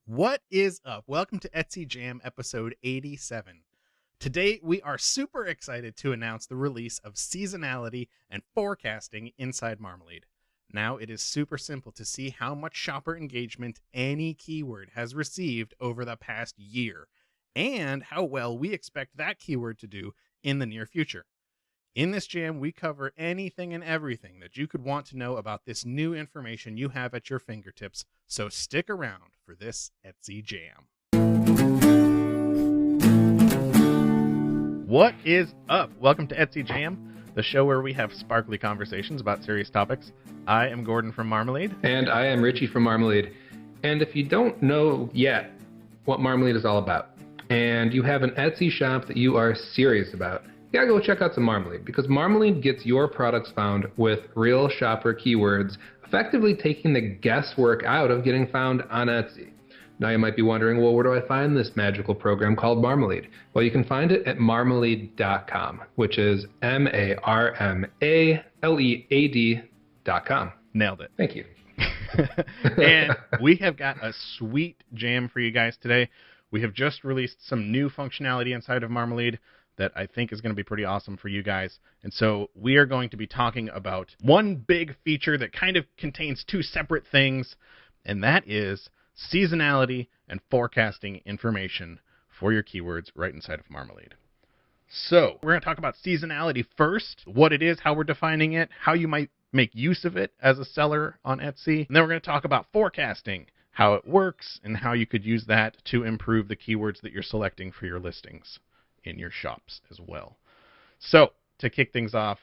What is up? Welcome to Etsy Jam episode 87. Today, we are super excited to announce the release of Seasonality and Forecasting inside Marmalead. Now, it is super simple to see how much shopper engagement any keyword has received over the past year, and how well we expect that keyword to do in the near future. In this jam, we cover anything and everything that you could want to know about this new information you have at your fingertips, so stick around for this Etsy Jam. What is up? Welcome to Etsy Jam, the show where we have sparkly conversations about serious topics. I am Gordon from Marmalead. And I am Richie from Marmalead. And if you don't know yet what Marmalead is all about, and you have an Etsy shop that you are serious about, you gotta go check out some Marmalead, because Marmalead gets your products found with real shopper keywords, effectively taking the guesswork out of getting found on Etsy. Now you might be wondering, well, where do I find this magical program called Marmalead? Well, you can find it at marmalead.com, which is marmalead.com. Nailed it. Thank you. And we have got a sweet jam for you guys today. We have just released some new functionality inside of Marmalead that I think is going to be pretty awesome for you guys. And so we are going to be talking about one big feature that kind of contains two separate things, and that is seasonality and forecasting information for your keywords right inside of Marmalead. So we're going to talk about seasonality first, what it is, how we're defining it, how you might make use of it as a seller on Etsy. And then we're going to talk about forecasting, how it works, and how you could use that to improve the keywords that you're selecting for your listings in your shops as well. So, to kick things off,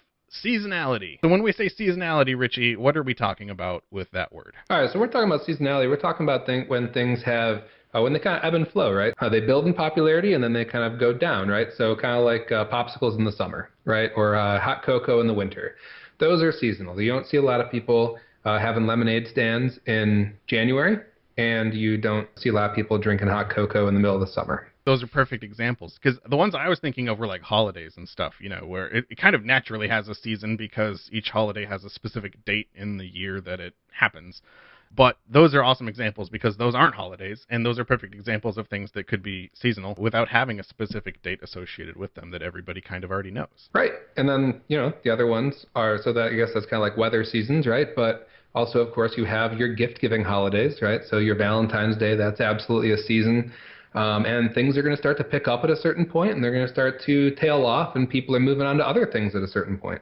seasonality. So when we say seasonality, Richie, what are we talking about with that word? All right, so we're talking about seasonality. We're talking about when things have, when they kind of ebb and flow, right? They build in popularity and then they kind of go down, right? So kind of like popsicles in the summer, right? Or hot cocoa in the winter. Those are seasonal. You don't see a lot of people having lemonade stands in January, and you don't see a lot of people drinking hot cocoa in the middle of the summer. Those are perfect examples, because the ones I was thinking of were like holidays and stuff, you know, where it kind of naturally has a season because each holiday has a specific date in the year that it happens. But those are awesome examples because those aren't holidays, and those are perfect examples of things that could be seasonal without having a specific date associated with them that everybody kind of already knows. Right. And then, the other ones are, so that I guess that's kind of like weather seasons, right? But also, of course, you have your gift-giving holidays, right? So your Valentine's Day, that's absolutely a season. And things are going to start to pick up at a certain point, and they're going to start to tail off, and people are moving on to other things at a certain point.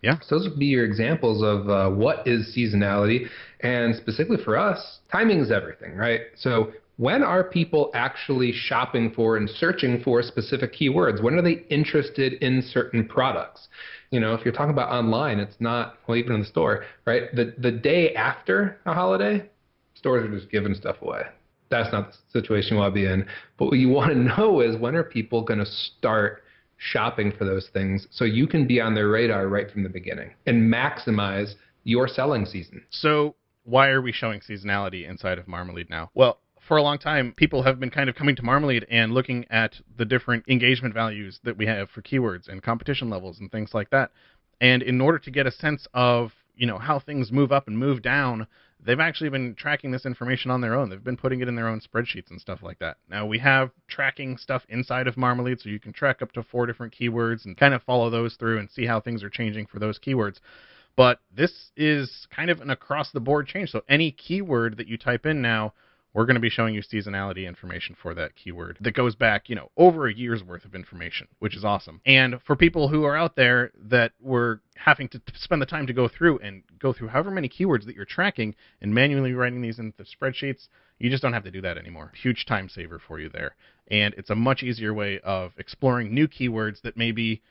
Yeah. So those would be your examples of what is seasonality. And specifically for us, timing is everything, right? So when are people actually shopping for and searching for specific keywords? When are they interested in certain products? If you're talking about online, it's not, well, even in the store, right? The day after a holiday, stores are just giving stuff away. That's not the situation you want to be in. But what you want to know is, when are people going to start shopping for those things so you can be on their radar right from the beginning and maximize your selling season. So why are we showing seasonality inside of Marmalead now? Well, for a long time, people have been kind of coming to Marmalead and looking at the different engagement values that we have for keywords and competition levels and things like that. And in order to get a sense of, how things move up and move down, they've actually been tracking this information on their own. They've been putting it in their own spreadsheets and stuff like that. Now, we have tracking stuff inside of Marmalead, so you can track up to 4 different keywords and kind of follow those through and see how things are changing for those keywords. But this is kind of an across-the-board change. So any keyword that you type in now, we're going to be showing you seasonality information for that keyword that goes back, over a year's worth of information, which is awesome. And for people who are out there that were having to spend the time to go through however many keywords that you're tracking and manually writing these into spreadsheets, you just don't have to do that anymore. Huge time saver for you there. And it's a much easier way of exploring new keywords that maybe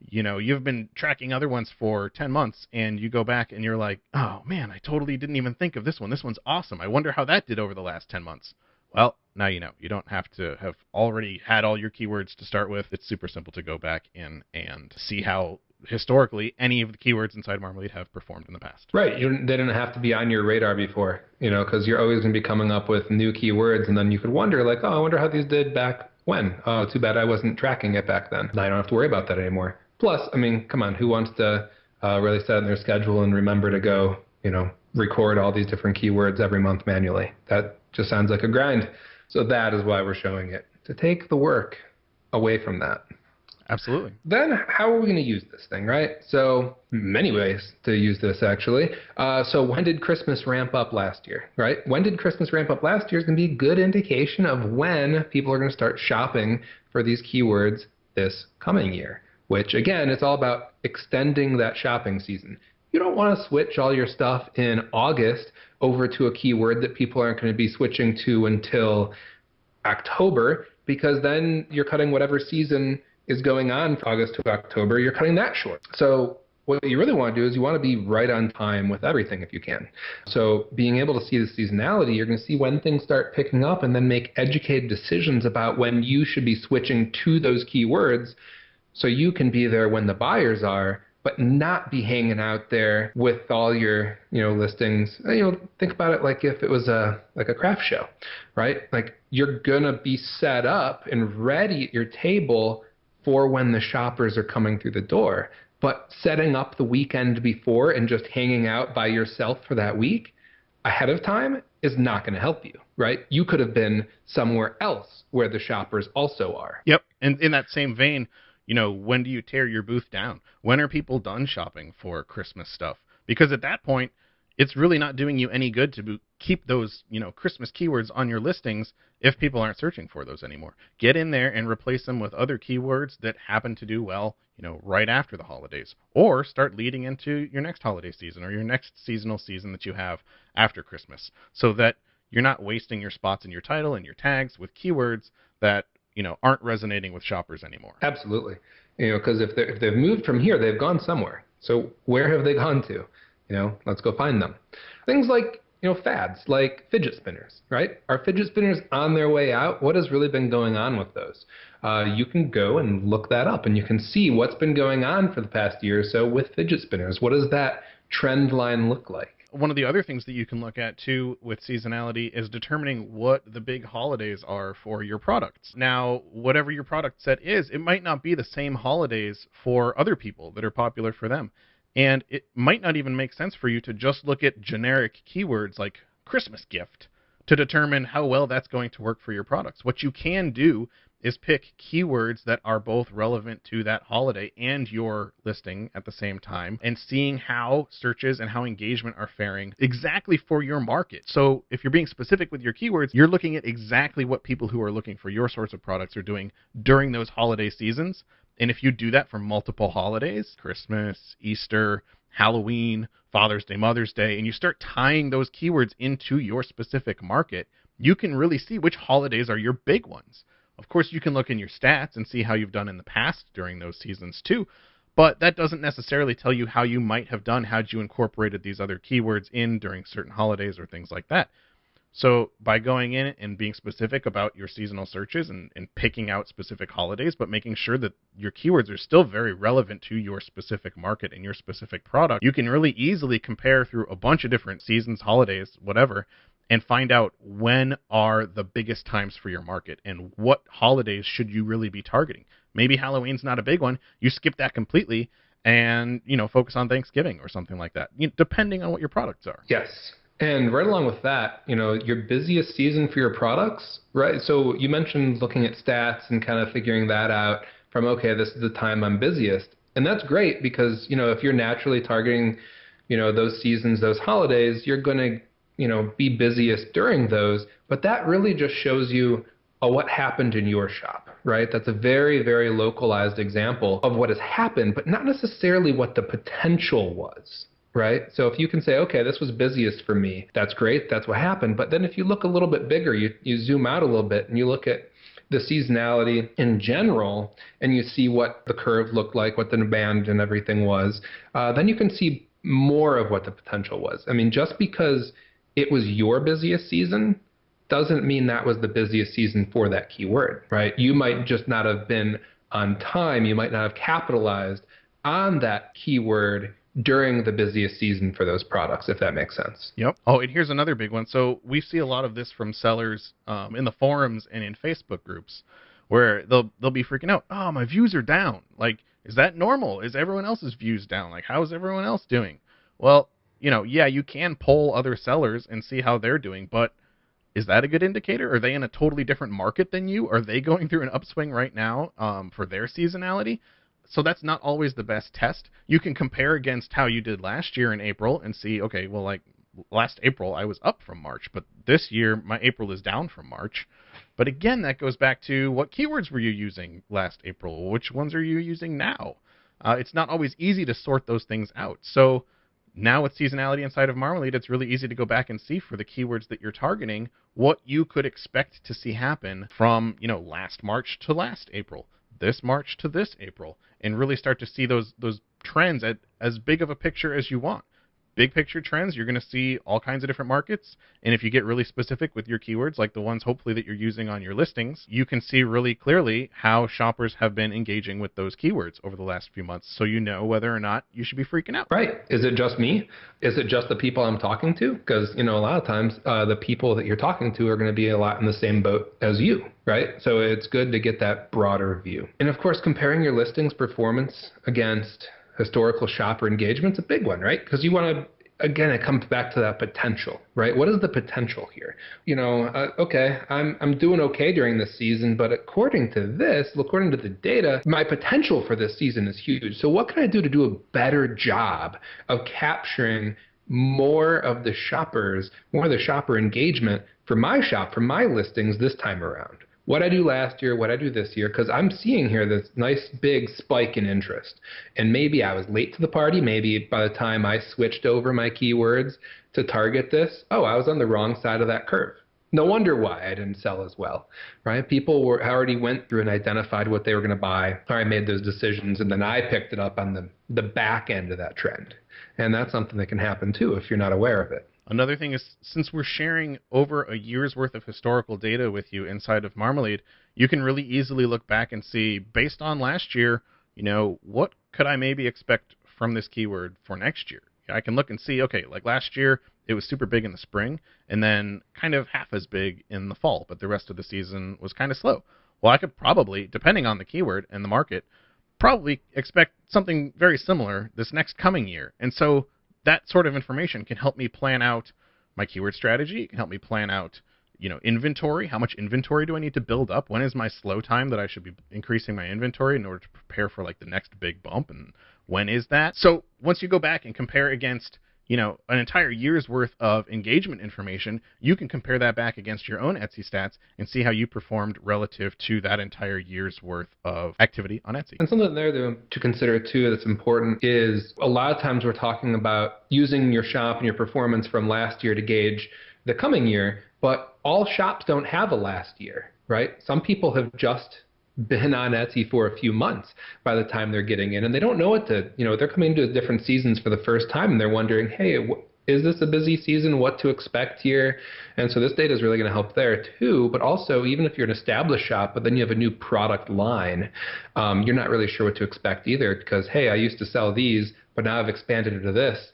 you've been tracking other ones for 10 months, and you go back and you're like, oh man, I totally didn't even think of this one. This one's awesome. I wonder how that did over the last 10 months. Well, now you know. You don't have to have already had all your keywords to start with. It's super simple to go back in and see how historically any of the keywords inside Marmalead have performed in the past. Right. They didn't have to be on your radar before, because you're always going to be coming up with new keywords, and then you could wonder, like, oh, I wonder how these did back when. Oh, too bad I wasn't tracking it back then. Now I don't have to worry about that anymore. Plus, come on, who wants to really set in their schedule and remember to go, record all these different keywords every month manually? That Just sounds like a grind. So that is why we're showing it, to take the work away from that. Absolutely. Then how are we going to use this thing, right? So many ways to use this, actually. So when did Christmas ramp up last year, right? When did Christmas ramp up last year is going to be a good indication of when people are going to start shopping for these keywords this coming year, which, again, it's all about extending that shopping season. You don't want to switch all your stuff in August over to a keyword that people aren't going to be switching to until October, because then you're cutting whatever season is going on from August to October, you're cutting that short. So what you really want to do is you want to be right on time with everything if you can. So being able to see the seasonality, you're going to see when things start picking up and then make educated decisions about when you should be switching to those keywords so you can be there when the buyers are, but not be hanging out there with all your, listings. Think about it like if it was a craft show, right? Like you're going to be set up and ready at your table for when the shoppers are coming through the door. But setting up the weekend before and just hanging out by yourself for that week ahead of time is not going to help you, right? You could have been somewhere else where the shoppers also are. Yep. And in that same vein, when do you tear your booth down? When are people done shopping for Christmas stuff? Because at that point, it's really not doing you any good to keep those, Christmas keywords on your listings if people aren't searching for those anymore. Get in there and replace them with other keywords that happen to do well, right after the holidays. Or start leading into your next holiday season or your next seasonal season that you have after Christmas, so that you're not wasting your spots in your title and your tags with keywords that aren't resonating with shoppers anymore. Absolutely. Because if they've moved from here, they've gone somewhere. So where have they gone to? Let's go find them. Things like, fads, like fidget spinners, right? Are fidget spinners on their way out? What has really been going on with those? You can go and look that up, and you can see what's been going on for the past year or so with fidget spinners. What does that trend line look like? One of the other things that you can look at, too, with seasonality is determining what the big holidays are for your products. Now, whatever your product set is, it might not be the same holidays for other people that are popular for them. And it might not even make sense for you to just look at generic keywords like Christmas gift to determine how well that's going to work for your products. What you can do is pick keywords that are both relevant to that holiday and your listing at the same time, and seeing how searches and how engagement are faring exactly for your market. So if you're being specific with your keywords, you're looking at exactly what people who are looking for your sorts of products are doing during those holiday seasons. And if you do that for multiple holidays, Christmas, Easter, Halloween, Father's Day, Mother's Day, and you start tying those keywords into your specific market, you can really see which holidays are your big ones. Of course, you can look in your stats and see how you've done in the past during those seasons too, but that doesn't necessarily tell you how you might have done had you incorporated these other keywords in during certain holidays or things like that. So by going in and being specific about your seasonal searches and picking out specific holidays, but making sure that your keywords are still very relevant to your specific market and your specific product, you can really easily compare through a bunch of different seasons, holidays, whatever, and find out when are the biggest times for your market and what holidays should you really be targeting. Maybe Halloween's not a big one. You skip that completely and, focus on Thanksgiving or something like that, depending on what your products are. Yes. And right along with that, your busiest season for your products, right? So you mentioned looking at stats and kind of figuring that out from, okay, this is the time I'm busiest. And that's great because, if you're naturally targeting, those seasons, those holidays, you're going to, be busiest during those. But that really just shows you what happened in your shop, right? That's a very, very localized example of what has happened, but not necessarily what the potential was. Right? So if you can say, okay, this was busiest for me, that's great, that's what happened. But then if you look a little bit bigger, you zoom out a little bit and you look at the seasonality in general and you see what the curve looked like, what the demand and everything was, then you can see more of what the potential was. I mean, just because it was your busiest season doesn't mean that was the busiest season for that keyword, right? You might just not have been on time. You might not have capitalized on that keyword during the busiest season for those products, if that makes sense. Yep. Oh, and here's another big one. So we see a lot of this from sellers in the forums and in Facebook groups where they'll be freaking out. Oh, my views are down. Like, is that normal? Is everyone else's views down? Like, how is everyone else doing? Well, yeah, you can poll other sellers and see how they're doing, but Is that a good indicator? Are they in a totally different market than you? Are they going through an upswing right now for their seasonality? So that's not always the best test. You can compare against how you did last year in April and see, okay, well, like last April I was up from March, but this year my April is down from March. But again, that goes back to what keywords were you using last April? Which ones are you using now? It's not always easy to sort those things out. So now with seasonality inside of Marmalade, it's really easy to go back and see for the keywords that you're targeting what you could expect to see happen from, last March to last April, this March to this April, and really start to see those trends at as big of a picture as you want. Big picture trends, you're going to see all kinds of different markets. And if you get really specific with your keywords, like the ones hopefully that you're using on your listings, you can see really clearly how shoppers have been engaging with those keywords over the last few months. So you know whether or not you should be freaking out. Right. Is it just me? Is it just the people I'm talking to? Because, a lot of times the people that you're talking to are going to be a lot in the same boat as you, right? So it's good to get that broader view. And of course, comparing your listings performance against historical shopper engagement's a big one, right? Because you want to, again, it comes back to that potential, right? What is the potential here? Okay, I'm doing okay during this season, but according to the data, my potential for this season is huge. So what can I do to do a better job of capturing more of the shopper engagement for my shop, for my listings this time around? What I do last year, what I do this year, because I'm seeing here this nice big spike in interest. And maybe I was late to the party. Maybe by the time I switched over my keywords to target this, I was on the wrong side of that curve. No wonder why I didn't sell as well, right? People already went through and identified what they were going to buy, or I made those decisions, and then I picked it up on the back end of that trend. And that's something that can happen too if you're not aware of it. Another thing is, since we're sharing over a year's worth of historical data with you inside of Marmalade, you can really easily look back and see, based on last year, what could I maybe expect from this keyword for next year? I can look and see, okay, like last year, it was super big in the spring, and then kind of half as big in the fall, but the rest of the season was kind of slow. Well, I could probably, depending on the keyword and the market, probably expect something very similar this next coming year. And so that sort of information can help me plan out my keyword strategy. It can help me plan out, inventory. How much inventory do I need to build up? When is my slow time that I should be increasing my inventory in order to prepare for like the next big bump? And when is that? So once you go back and compare against, an entire year's worth of engagement information, you can compare that back against your own Etsy stats and see how you performed relative to that entire year's worth of activity on Etsy. And something there to consider too that's important is a lot of times we're talking about using your shop and your performance from last year to gauge the coming year, but all shops don't have a last year, right? Some people have just been on Etsy for a few months by the time they're getting in, and they don't know they're coming into different seasons for the first time, and they're wondering, hey, is this a busy season? What to expect here? And so this data is really going to help there too, but also even if you're an established shop, but then you have a new product line, you're not really sure what to expect either because, hey, I used to sell these, but now I've expanded into this.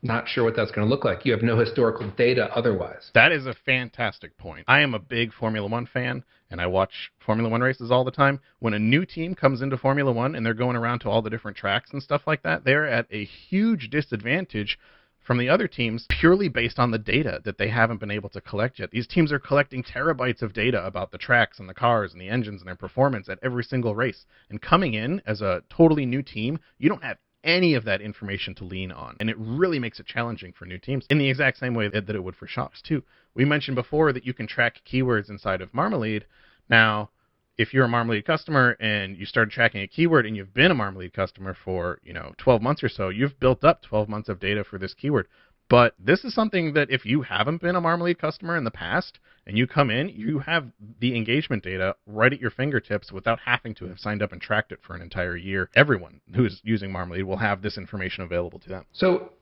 Not sure what that's going to look like. You have no historical data otherwise. That is a fantastic point. I am a big Formula One fan, and I watch Formula One races all the time. When a new team comes into Formula One and they're going around to all the different tracks and stuff like that, they're at a huge disadvantage from the other teams purely based on the data that they haven't been able to collect yet. These teams are collecting terabytes of data about the tracks and the cars and the engines and their performance at every single race. And coming in as a totally new team, you don't have any of that information to lean on. And it really makes it challenging for new teams in the exact same way that it would for shops too. We mentioned before that you can track keywords inside of Marmalade. Now, if you're a Marmalade customer and you started tracking a keyword and you've been a Marmalade customer for, 12 months or so, you've built up 12 months of data for this keyword. But this is something that if you haven't been a Marmalade customer in the past and you come in, you have the engagement data right at your fingertips without having to have signed up and tracked it for an entire year. Everyone who's using Marmalade will have this information available to them. So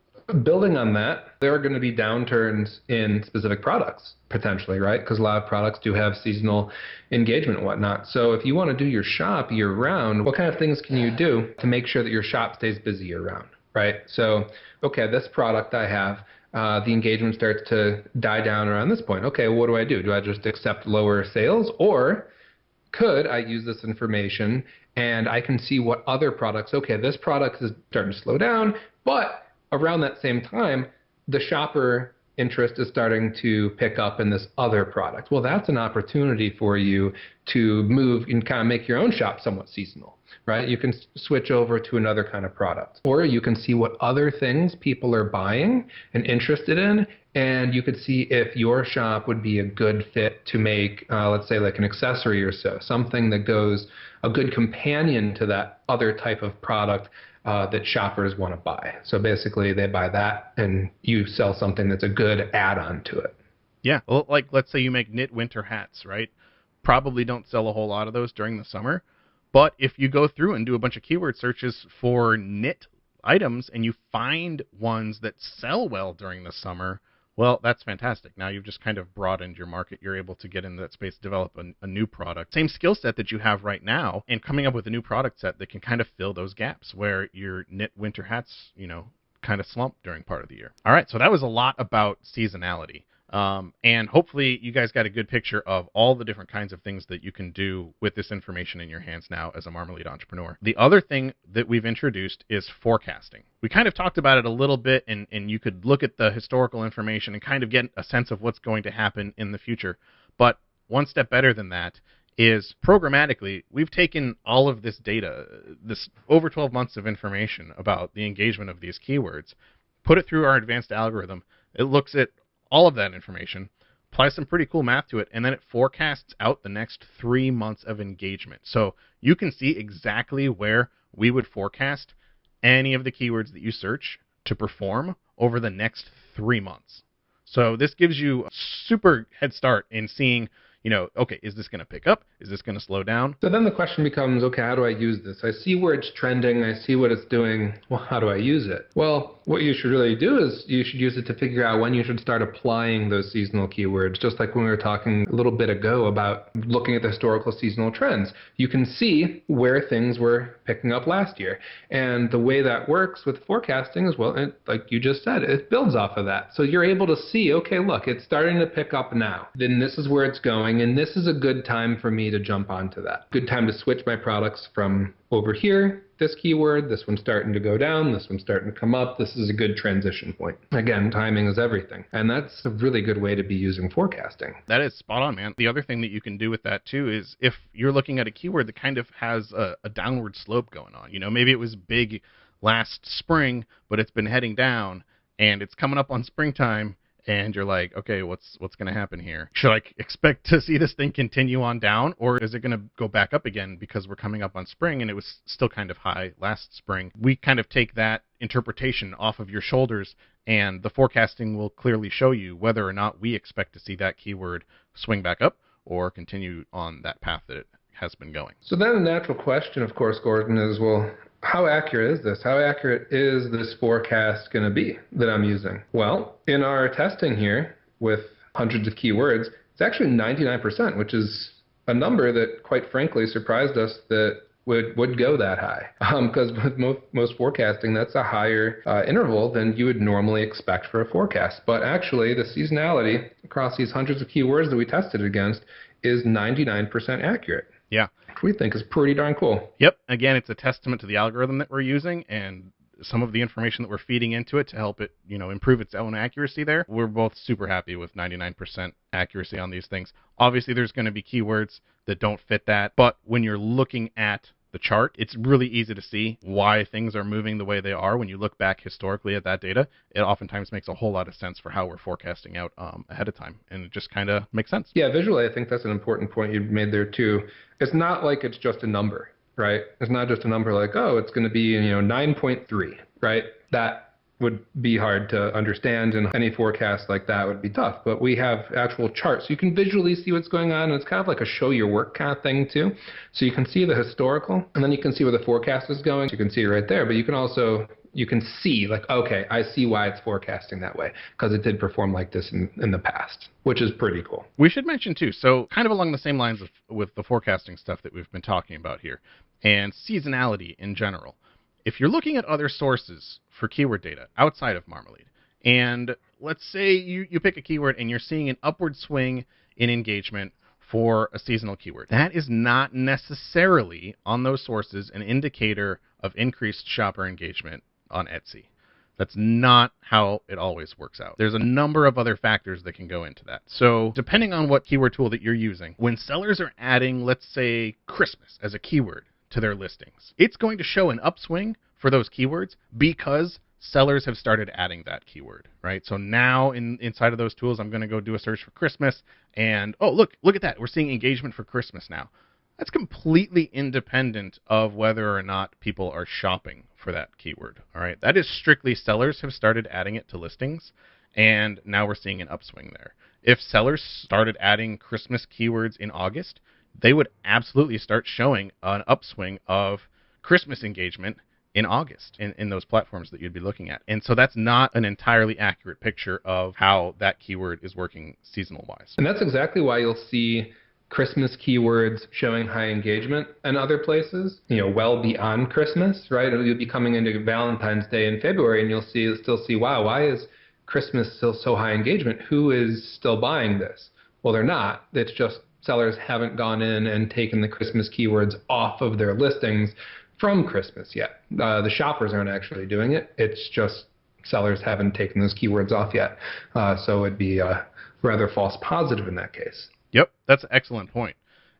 building on that, there are going to be downturns in specific products, potentially, right? Because a lot of products do have seasonal engagement and whatnot. So if you want to do your shop year-round, what kind of things can you do to make sure that your shop stays busy year-round, right? So, okay, this product I have, the engagement starts to die down around this point. Okay, well, what do I do? Do I just accept lower sales? Or could I use this information and I can see what other products, okay, this product is starting to slow down, but around that same time, the shopper interest is starting to pick up in this other product. Well, that's an opportunity for you to move and kind of make your own shop somewhat seasonal, right? You can switch over to another kind of product, or you can see what other things people are buying and interested in, and you could see if your shop would be a good fit to make, let's say, like an accessory or so, something that goes a good companion to that other type of product that shoppers want to buy. So basically, they buy that, and you sell something that's a good add-on to it. Yeah, well, like let's say you make knit winter hats, right? Probably don't sell a whole lot of those during the summer. But if you go through and do a bunch of keyword searches for knit items and you find ones that sell well during the summer, well, that's fantastic. Now you've just kind of broadened your market. You're able to get into that space, develop a new product. Same skill set that you have right now, and coming up with a new product set that can kind of fill those gaps where your knit winter hats, kind of slump during part of the year. All right, so that was a lot about seasonality. And hopefully you guys got a good picture of all the different kinds of things that you can do with this information in your hands now as a Marmalead entrepreneur. The other thing that we've introduced is forecasting. We kind of talked about it a little bit, and you could look at the historical information and kind of get a sense of what's going to happen in the future. But one step better than that is programmatically, we've taken all of this data, this over 12 months of information about the engagement of these keywords, put it through our advanced algorithm. It looks at all of that information, applies some pretty cool math to it, and then it forecasts out the next 3 months of engagement. So you can see exactly where we would forecast any of the keywords that you search to perform over the next 3 months. So this gives you a super head start in seeing, okay, is this going to pick up? Is this going to slow down? So then the question becomes, okay, how do I use this? I see where it's trending. I see what it's doing. Well, how do I use it? Well, what you should really do is you should use it to figure out when you should start applying those seasonal keywords, just like when we were talking a little bit ago about looking at the historical seasonal trends. You can see where things were picking up last year. And the way that works with forecasting is, well, like you just said, it builds off of that. So you're able to see, okay, look, it's starting to pick up now. Then this is where it's going, and this is a good time for me to jump onto that. Good time to switch my products from over here, this keyword, this one's starting to go down, this one's starting to come up. This is a good transition point. Again, timing is everything. And that's a really good way to be using forecasting. That is spot on, man. The other thing that you can do with that too is if you're looking at a keyword that kind of has a downward slope going on, maybe it was big last spring, but it's been heading down and it's coming up on springtime, and you're like, okay, what's going to happen here? Should I expect to see this thing continue on down, or is it going to go back up again because we're coming up on spring and it was still kind of high last spring? We kind of take that interpretation off of your shoulders, and the forecasting will clearly show you whether or not we expect to see that keyword swing back up or continue on that path that it has been going. So then the natural question, of course, Gordon, is, well, how accurate is this? How accurate is this forecast going to be that I'm using? Well, in our testing here with hundreds of keywords, it's actually 99%, which is a number that, quite frankly, surprised us that would go that high. Because with most forecasting, that's a higher interval than you would normally expect for a forecast. But actually, the seasonality across these hundreds of keywords that we tested against is 99% accurate. Yeah. Which we think is pretty darn cool. Yep. Again, it's a testament to the algorithm that we're using and some of the information that we're feeding into it to help it, improve its own accuracy there. We're both super happy with 99% accuracy on these things. Obviously, there's going to be keywords that don't fit that, but when you're looking at the chart, it's really easy to see why things are moving the way they are. When you look back historically at that data, it oftentimes makes a whole lot of sense for how we're forecasting out ahead of time, and it just kind of makes sense. Yeah, visually, I think that's an important point you made there too. It's not like it's just a number, right? It's not just a number like, oh, it's going to be 9.3, right? That would be hard to understand, and any forecast like that would be tough. But we have actual charts. You can visually see what's going on, and it's kind of like a show your work kind of thing too. So you can see the historical, and then you can see where the forecast is going. You can see it right there, but you can see like, okay, I see why it's forecasting that way, because it did perform like this in the past, which is pretty cool. We should mention too, so kind of along the same lines with the forecasting stuff that we've been talking about here, and seasonality in general. If you're looking at other sources for keyword data outside of Marmalead, and let's say you pick a keyword and you're seeing an upward swing in engagement for a seasonal keyword, that is not necessarily on those sources an indicator of increased shopper engagement on Etsy. That's not how it always works out. There's a number of other factors that can go into that. So depending on what keyword tool that you're using, when sellers are adding, let's say, Christmas as a keyword to their listings, it's going to show an upswing for those keywords because sellers have started adding that keyword, right? So now inside of those tools, I'm going to go do a search for Christmas, and oh, look at that. We're seeing engagement for Christmas now. That's completely independent of whether or not people are shopping for that keyword, all right? That is strictly sellers have started adding it to listings, and now we're seeing an upswing there. If sellers started adding Christmas keywords in August, they would absolutely start showing an upswing of Christmas engagement in August in those platforms that you'd be looking at. And so that's not an entirely accurate picture of how that keyword is working seasonal-wise. And that's exactly why you'll see Christmas keywords showing high engagement in other places, well beyond Christmas, right? You'll be coming into Valentine's Day in February and you'll still see, wow, why is Christmas still so high engagement? Who is still buying this? Well, they're not. It's just sellers haven't gone in and taken the Christmas keywords off of their listings from Christmas yet. The shoppers aren't actually doing it. It's just sellers haven't taken those keywords off yet. So it'd be a rather false positive in that case. Yep, that's an excellent point.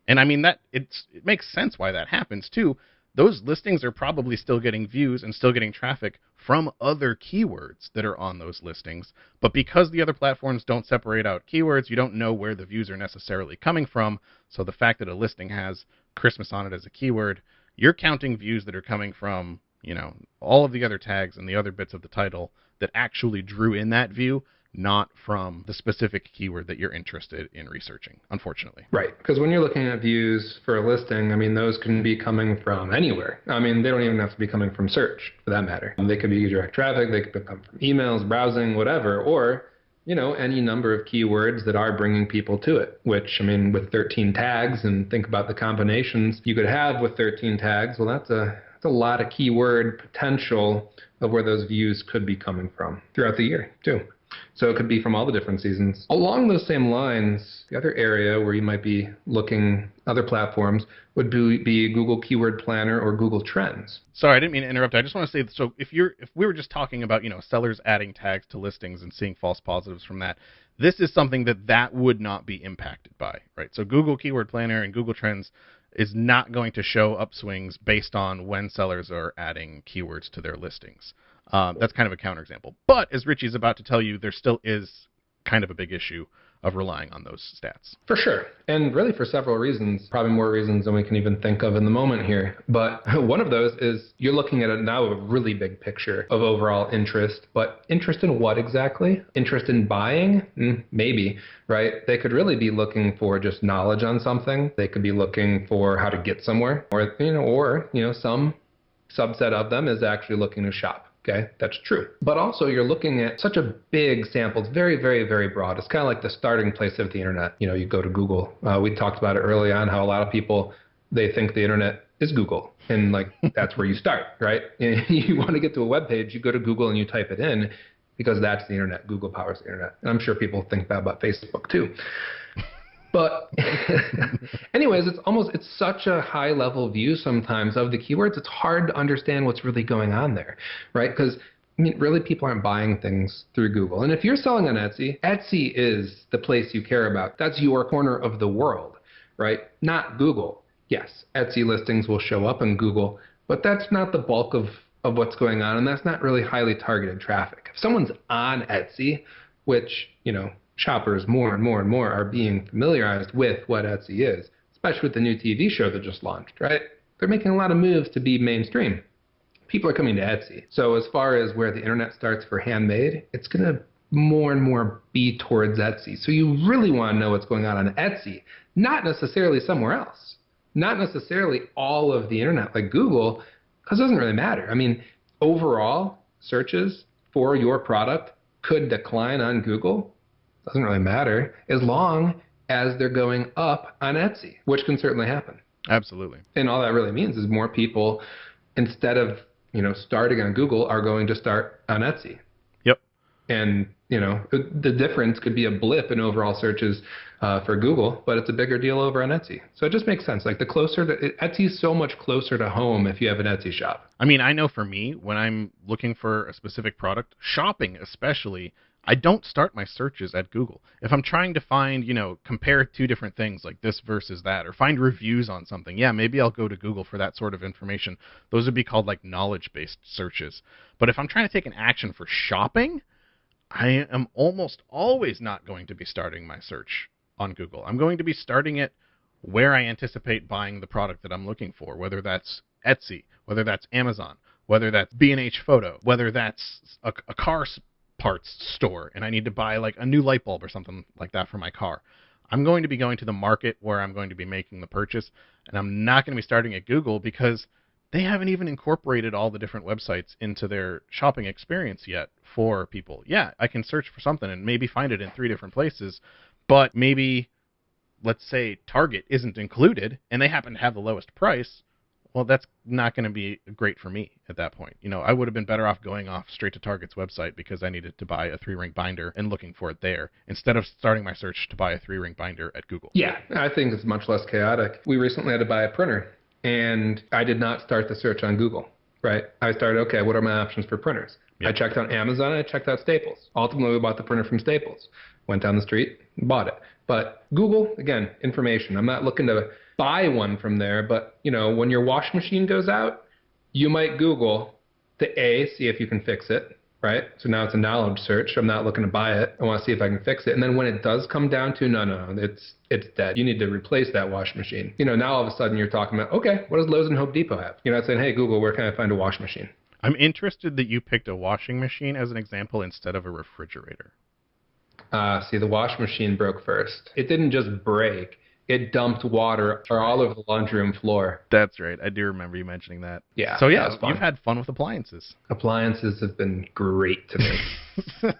And I mean, it makes sense why that happens too. Those listings are probably still getting views and still getting traffic from other keywords that are on those listings. But because the other platforms don't separate out keywords, you don't know where the views are necessarily coming from. So the fact that a listing has Christmas on it as a keyword, you're counting views that are coming from, all of the other tags and the other bits of the title that actually drew in that view, not from the specific keyword that you're interested in researching, unfortunately. Right, because when you're looking at views for a listing, those can be coming from anywhere. They don't even have to be coming from search, for that matter. They could be direct traffic, they could come from emails, browsing, whatever, or, any number of keywords that are bringing people to it, which, with 13 tags, and think about the combinations you could have with 13 tags, well, that's a lot of keyword potential of where those views could be coming from throughout the year, too. So it could be from all the different seasons. Along those same lines, the other area where you might be looking other platforms would be Google Keyword Planner or Google Trends. Sorry, I didn't mean to interrupt. I just want to say, so if we were just talking about, sellers adding tags to listings and seeing false positives from that, this is something that would not be impacted by, right? So Google Keyword Planner and Google Trends is not going to show upswings based on when sellers are adding keywords to their listings. That's kind of a counterexample. But as Richie's about to tell you, there still is kind of a big issue of relying on those stats. For sure. And really for several reasons, probably more reasons than we can even think of in the moment here. But one of those is you're looking at now a really big picture of overall interest. But interest in what exactly? Interest in buying? Maybe, right? They could really be looking for just knowledge on something. They could be looking for how to get somewhere. Or some subset of them is actually looking to shop. Okay, that's true. But also you're looking at such a big sample. It's very, very, very broad. It's kind of like the starting place of the internet. You go to Google. We talked about it early on, how a lot of people, they think the internet is Google. And that's where you start, right? You want to get to a web page, you go to Google and you type it in because that's the internet. Google powers the internet. And I'm sure people think that about Facebook too. But anyways, it's such a high level view sometimes of the keywords. It's hard to understand what's really going on there, right? Because really people aren't buying things through Google. And if you're selling on Etsy, Etsy is the place you care about. That's your corner of the world, right? Not Google. Yes, Etsy listings will show up in Google, but that's not the bulk of what's going on. And that's not really highly targeted traffic. If someone's on Etsy, which, shoppers more and more and more are being familiarized with what Etsy is, especially with the new TV show that just launched, right? They're making a lot of moves to be mainstream. People are coming to Etsy. So as far as where the internet starts for handmade, it's going to more and more be towards Etsy. So you really want to know what's going on Etsy, not necessarily somewhere else. Not necessarily all of the internet like Google, because it doesn't really matter. Overall, searches for your product could decline on Google. Doesn't really matter as long as they're going up on Etsy, which can certainly happen. Absolutely. And all that really means is more people, instead of starting on Google, are going to start on Etsy. Yep. And, the difference could be a blip in overall searches for Google, but it's a bigger deal over on Etsy. So it just makes sense. Like Etsy is so much closer to home if you have an Etsy shop. I mean, I know for me, when I'm looking for a specific product, shopping especially, I don't start my searches at Google. If I'm trying to find, compare two different things like this versus that, or find reviews on something, yeah, maybe I'll go to Google for that sort of information. Those would be called like knowledge-based searches. But if I'm trying to take an action for shopping, I am almost always not going to be starting my search on Google. I'm going to be starting it where I anticipate buying the product that I'm looking for, whether that's Etsy, whether that's Amazon, whether that's B&H Photo, whether that's a car parts store and I need to buy like a new light bulb or something like that for my car. I'm going to be going to the market where I'm going to be making the purchase, and I'm not going to be starting at Google because they haven't even incorporated all the different websites into their shopping experience yet for people. Yeah, I can search for something and maybe find it in 3 different places, but maybe, let's say, Target isn't included and they happen to have the lowest price. Well, that's not going to be great for me at that point. I would have been better off going off straight to Target's website because I needed to buy a 3-ring binder and looking for it there instead of starting my search to buy a 3-ring binder at Google. Yeah, I think it's much less chaotic. We recently had to buy a printer, and I did not start the search on Google, right? I started, okay, what are my options for printers? Yep. I checked out Amazon and I checked out Staples. Ultimately, we bought the printer from Staples. Went down the street, bought it. But Google, again, information. I'm not looking to buy one from there, but when your washing machine goes out, you might Google to see if you can fix it, right? So now it's a knowledge search. I'm not looking to buy it. I want to see if I can fix it. And then when it does come down to no, it's dead. You need to replace that washing machine. Now all of a sudden you're talking about, okay, what does Lowe's and Home Depot have? You're not saying, hey Google, where can I find a washing machine? I'm interested that you picked a washing machine as an example instead of a refrigerator. See, the washing machine broke first. It didn't just break. It dumped water all over the laundry room floor. That's right. I do remember you mentioning that. Yeah. So yeah, you've had fun with appliances. Appliances have been great to me.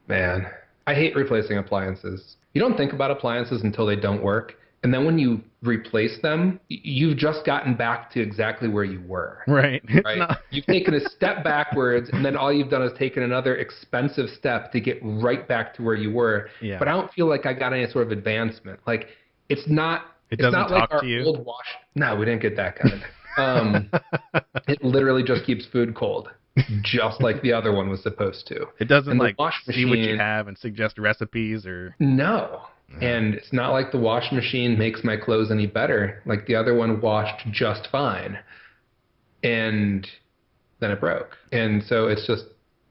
Man, I hate replacing appliances. You don't think about appliances until they don't work. And then when you replace them, you've just gotten back to exactly where you were. Right. Right? You've taken a step backwards, and then all you've done is taken another expensive step to get right back to where you were. Yeah. But I don't feel like I got any sort of advancement. Like, it's not talk like our to you? old wash. No, we didn't get that kind. It literally just keeps food cold, just like the other one was supposed to. It doesn't like see what you have and suggest recipes or... No. And it's not like the washing machine makes my clothes any better. Like the other one washed just fine. And then it broke. And so it's just,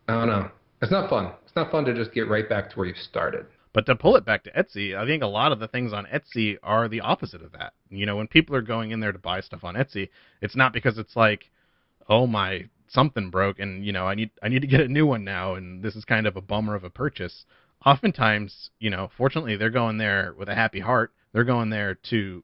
I don't know. It's not fun. It's not fun to just get right back to where you started. But to pull it back to Etsy, I think a lot of the things on Etsy are the opposite of that. When people are going in there to buy stuff on Etsy, it's not because it's like, oh my, something broke and, I need to get a new one now and this is kind of a bummer of a purchase. Oftentimes, fortunately, they're going there with a happy heart. They're going there to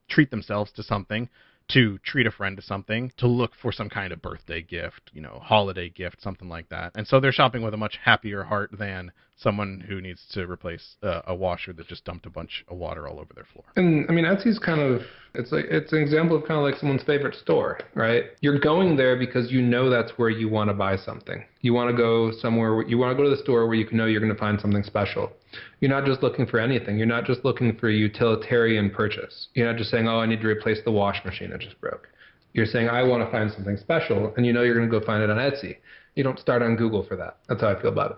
treat themselves to something, to treat a friend to something, to look for some kind of birthday gift, holiday gift, something like that. And so they're shopping with a much happier heart than someone who needs to replace a washer that just dumped a bunch of water all over their floor. And I mean, Etsy's kind of, it's an example of kind of like someone's favorite store, right? You're going there because that's where you want to buy something. You want to go somewhere, you want to go to the store where you know you're going to find something special. You're not just looking for anything. You're not just looking for a utilitarian purchase. You're not just saying, oh, I need to replace the wash machine that just broke. You're saying, I want to find something special, and you're going to go find it on Etsy. You don't start on Google for that. That's how I feel about it.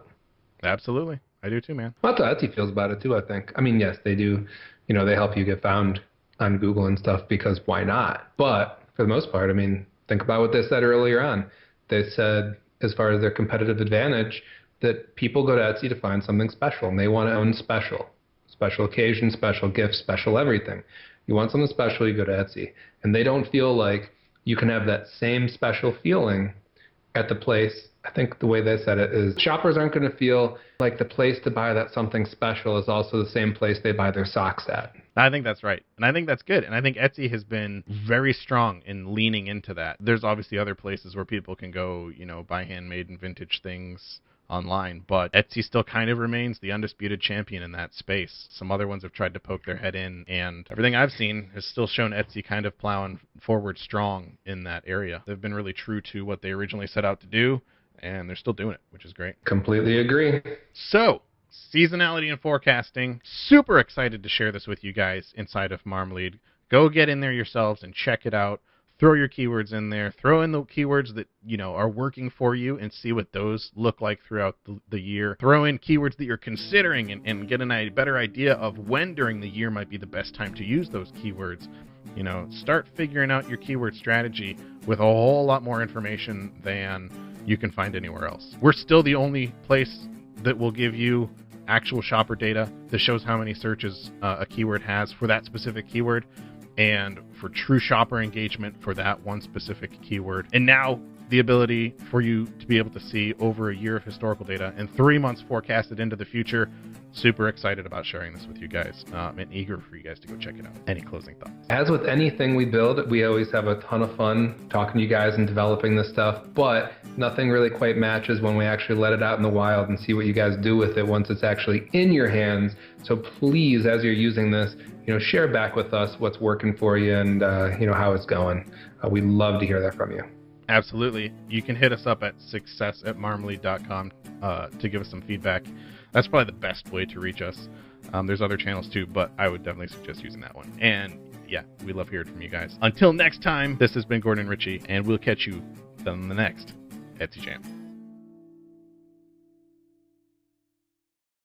Absolutely. I do too, man. Well, that's how Etsy feels about it too, I think. I mean, yes, they do. They help you get found on Google and stuff because why not? But for the most part, I mean, think about what they said earlier on. They said, as far as their competitive advantage, that people go to Etsy to find something special, and they want to own special occasions, special gifts, special everything. You want something special, you go to Etsy. And they don't feel like you can have that same special feeling at the place. I think the way they said it is shoppers aren't going to feel like the place to buy that something special is also the same place they buy their socks at. I think that's right. And I think that's good. And I think Etsy has been very strong in leaning into that. There's obviously other places where people can go, buy handmade and vintage things online, but Etsy still kind of remains the undisputed champion in that space. Some other ones have tried to poke their head in, and everything I've seen has still shown Etsy kind of plowing forward strong in that area. They've been really true to what they originally set out to do, and they're still doing it, which is great. Completely agree. So, seasonality and forecasting. Super excited to share this with you guys inside of Marmalead. Go get in there yourselves and check it out. Throw your keywords in there. Throw in the keywords that, are working for you and see what those look like throughout the year. Throw in keywords that you're considering and get a better idea of when during the year might be the best time to use those keywords. Start figuring out your keyword strategy with a whole lot more information than you can find anywhere else. We're still the only place that will give you actual shopper data that shows how many searches a keyword has for that specific keyword, and for true shopper engagement for that one specific keyword. And now the ability for you to be able to see over a year of historical data and 3 months forecasted into the future. Super excited about sharing this with you guys, and eager for you guys to go check it out. Any closing thoughts? As with anything we build, we always have a ton of fun talking to you guys and developing this stuff, but nothing really quite matches when we actually let it out in the wild and see what you guys do with it once it's actually in your hands. So please, as you're using this, share back with us what's working for you and how it's going. We'd love to hear that from you. Absolutely. You can hit us up at success@marmalead.com to give us some feedback. That's probably the best way to reach us. There's other channels too, but I would definitely suggest using that one. And yeah, we love hearing from you guys. Until next time, this has been Gordon Ritchie, and we'll catch you on the next Etsy Jam.